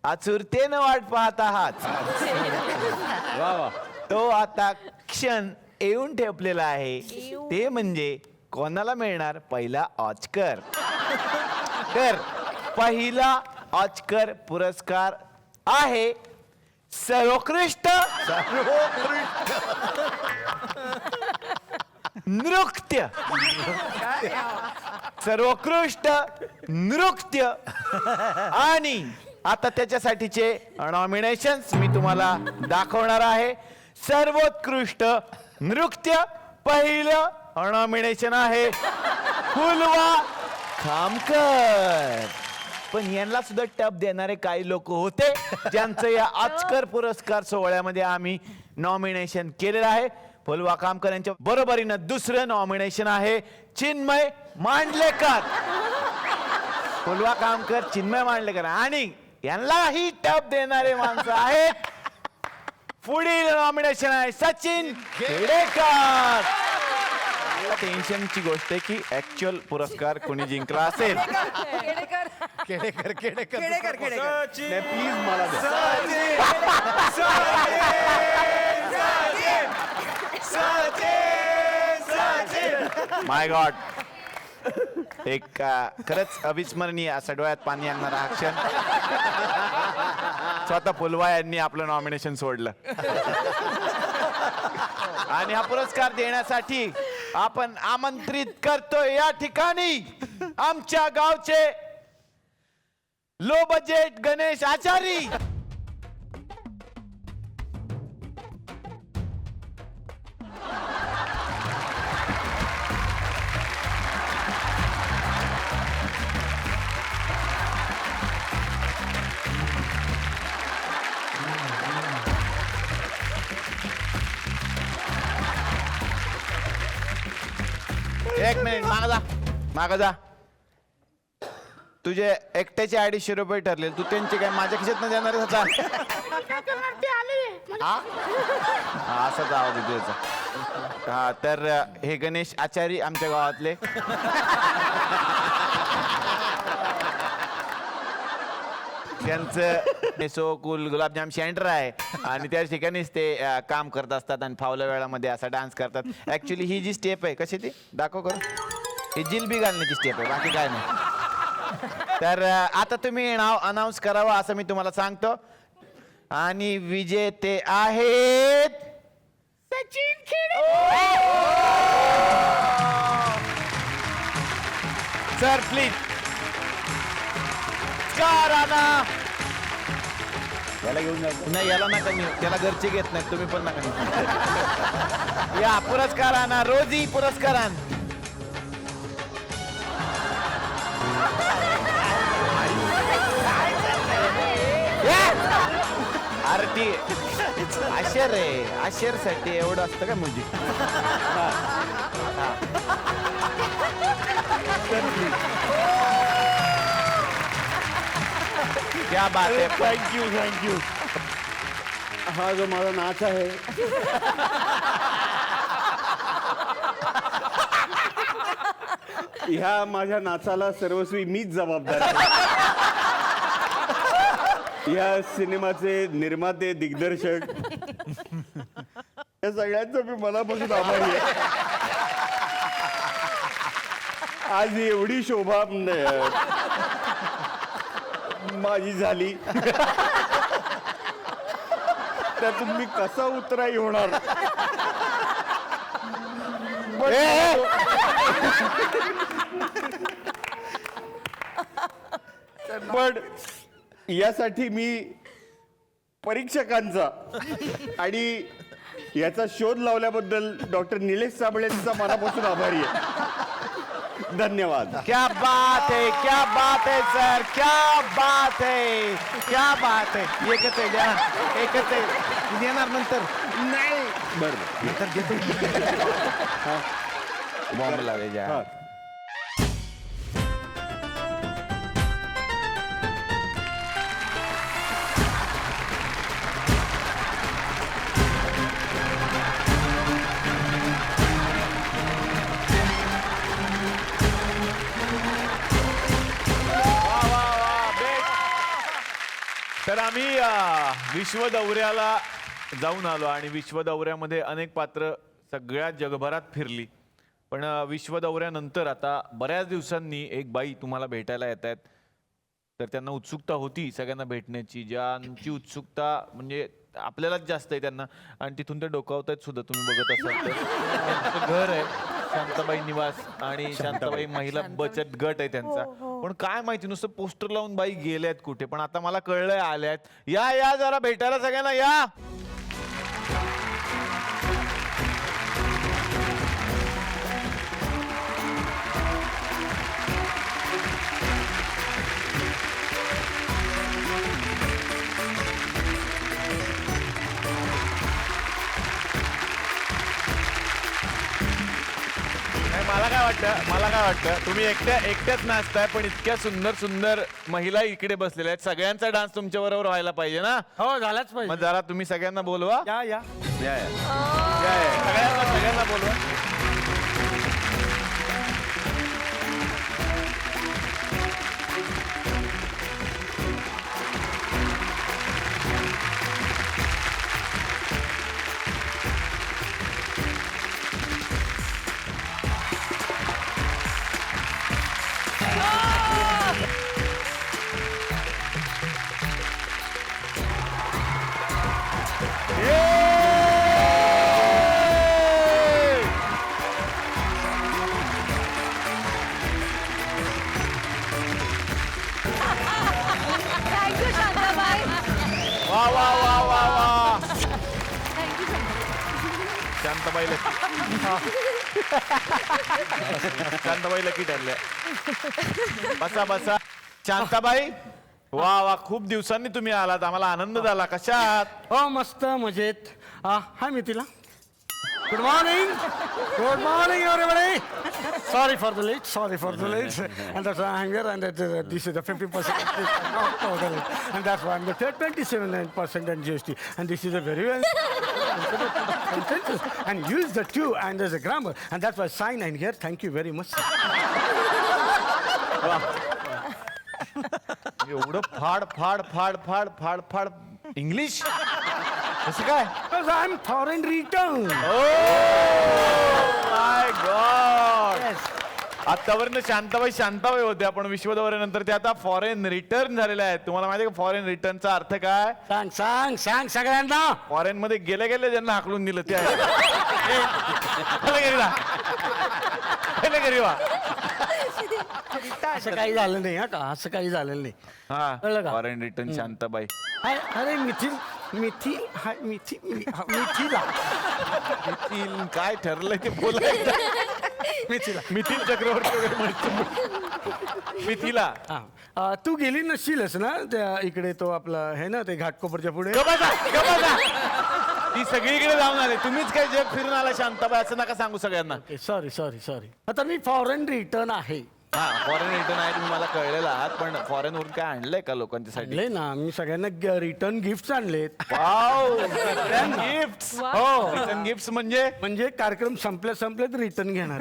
आतुरतेनं वाट पाहत आहात. वा वा. तो आता क्षण येऊन ठेपलेला आहे. ते म्हणजे कोणाला मिळणार पहिला ऑस्कर. तर पहिला ऑस्कर पुरस्कार आहे सर्वोत्कृष्ट नृत्य. सर्वोत्कृष्ट नृत्य. आणि आता त्याच्यासाठीचे नॉमिनेशन्स मी तुम्हाला दाखवणार आहे. सर्वोत्कृष्ट नृत्य पहिलं नॉमिनेशन आहे फुलवा खामकर. पण यांना सुद्धा टप देणारे काही लोक होते ज्यांचं या ऑस्कर पुरस्कार सोहळ्यामध्ये आम्ही नॉमिनेशन केलेलं आहे. फुलवा खामकर यांच्या बरोबरीनं दुसरं नॉमिनेशन आहे चिन्मय मांडलेकर. फुलवा खामकर, चिन्मय मांडलेकर आणि यांनाही टप देणारे माणसं आहेत. पुढील नॉमिनेशन आहे सचिन खेडेकर. टेन्शनची गोष्ट आहे की ऍक्च्युअल पुरस्कार कोणी जिंकला असेल. केडेकर प्लीज मला माय गॉड. एक खरंच अविस्मरणीय असं डोळ्यात पाणी आणणारा हा क्षण. स्वतः फुलवा यांनी आपलं नॉमिनेशन सोडलं. आणि हा पुरस्कार देण्यासाठी आपण आमंत्रित करतोय या ठिकाणी आमच्या गावचे लो बजेट गणेश आचारी. एक मिनिट माग जा. तुझे एकट्याचे 250 रुपये ठरले. तू त्यांचे काय माझ्या खिशात न देणार होता. असाच आवाज येतो त्याचा. हा तर हे गणेश आचारी आमच्या गावातले. त्यांचं मेसो कूल गुलाबजाम सेंटर आहे आणि त्या ठिकाणीच ते काम करत असतात आणि फावल्या वेळामध्ये असा डान्स करतात. ऍक्च्युली ही जी स्टेप आहे कशी ती दाखव करू. ही जिलबी घालण्याची स्टेप आहे, बाकी काय नाही. तर आता तुम्ही नाव अनाऊन्स करावं असं मी तुम्हाला सांगतो. आणि विजेते आहेत सचिन खेडेकर. सर प्लीज आणा. याला घेऊन जायचं. नाही याला नका नेऊ, त्याला घरचे घेत नाहीत. तुम्ही पण नका नेऊ. या पुरस्कार आणा. रोजी पुरस्कार आण. अरे ती आशेर आहे. आशेर साठी एवढं असतं का म्हणजे. क्या बात है. थँक्यू. हा जो माझा नाच आहे ह्या माझ्या नाचाला सर्वस्वी मीच जबाबदार आहे. या सिनेमाचे निर्माते, दिग्दर्शक या सगळ्यांचं मी मनापासून आभारी आहे. आज एवढी शोभा माझी झाली त्यातून मी कसा उतराई होणार. पण यासाठी मी परीक्षकांचा आणि याचा शोध लावल्याबद्दल डॉक्टर निलेश साबळेंचा मनापासून आभारी आहे. धन्यवाद. क्या बात है, क्या बात है सर, क्या बात है, क्या बात है. एकच आहे द्या, एकच आहे देणार नंतर. नाही बरं नंतर घेतो. बॉम्ब लावायचा. हा. तर आम्ही विश्व दौऱ्याला जाऊन आलो आणि विश्व दौऱ्यामध्ये अनेक पात्र सगळ्या जगभरात फिरली. पण विश्व दौऱ्यानंतर आता बऱ्याच दिवसांनी एक बाई तुम्हाला भेटायला येत आहेत. तर त्यांना उत्सुकता होती सगळ्यांना भेटण्याची, ज्यांची उत्सुकता म्हणजे आपल्यालाच जास्त आहे त्यांना, आणि तिथून ते डोकावत आहेत सुद्धा. तुम्ही बघत असाल तर त्यांचं घर आहे शांताबाई निवास आणि शांताबाई महिला बचत गट आहे त्यांचा. पण काय माहिती नुसतं पोस्टर लावून बाई गेल्यात कुठे, पण आता मला कळलंय आल्यात. या या जरा भेटायला सगळ्यांना या. मला काय वाटतं तुम्ही एकट्याच नाचताय, पण इतक्या सुंदर सुंदर महिला इकडे बसलेल्या आहेत. सगळ्यांचा डान्स तुमच्या बरोबर व्हायला पाहिजे ना. हो झालाच मग पाहिजे. जरा तुम्ही सगळ्यांना बोलवा. या या या, या. या, या. सगळ्यांना बोलवा. थँक्यू शांताबाई. वा वा वा वा वा. Thank you Shantabai lucky. Shantabai lucky ठरल्या. बसा बसा. शांताबाई वा वा, खूप दिवसांनी तुम्ही आलात, आम्हाला आनंद झाला. कशा आहात? हो मस्त मजेत. Hi Mithila. Good morning. Good morning everybody. Sorry for the late. And that's why I'm here. And this is the 50%. And that's why I'm the 27% and GST. And this is a very well consensus. And use the two and there's a grammar. And that's why sign and here. Thank you very much. एवढं फाड फाड फाड फाड फाड फाड English कसं काय? Because I'm foreign return. My God. आतापर्यंत शांताबाई होत्या, पण विश्व दौऱ्यानंतर ते आता फॉरेन रिटर्न झालेल्या आहेत. तुम्हाला माहिती आहे का फॉरेन रिटर्नचा अर्थ काय? सांग सगळ्यांना. फॉरेन मध्ये गेले ज्यांना हाकलून दिलं ते आहे. घरी वा. असं काही झालं नाही का, असं काही झालेलं नाही. कळलं हा का? Foreign return Shantabai. अरे मिथिला काय ठरलंय ते बोलायचं. मिथिल चक्रवर्ती वगैरे म्हणतो. मिथिला. तू गेली नसशीलच ना त्या इकडे, तो आपला आहे ना ते घाटकोपरच्या पुढे. ती सगळीकडे जाऊन आले, तुम्हीच काय जग फिरून आला शांताबाई, असं नका सांगू सगळ्यांना. सॉरी आता मी फॉरेन रिटर्न आहे. हा फॉरेन रिटर्न आहे, तुम्ही मला कळलेलं आहात. पण फॉरेन वरून काय आणलंय का लोकांच्यासाठी? आणले ना मी सगळ्यांना रिटर्न गिफ्ट आणलेत. गिफ्ट. हो रिटर्न गिफ्ट म्हणजे म्हणजे कार्यक्रम संपल्यात रिटर्न घेणार.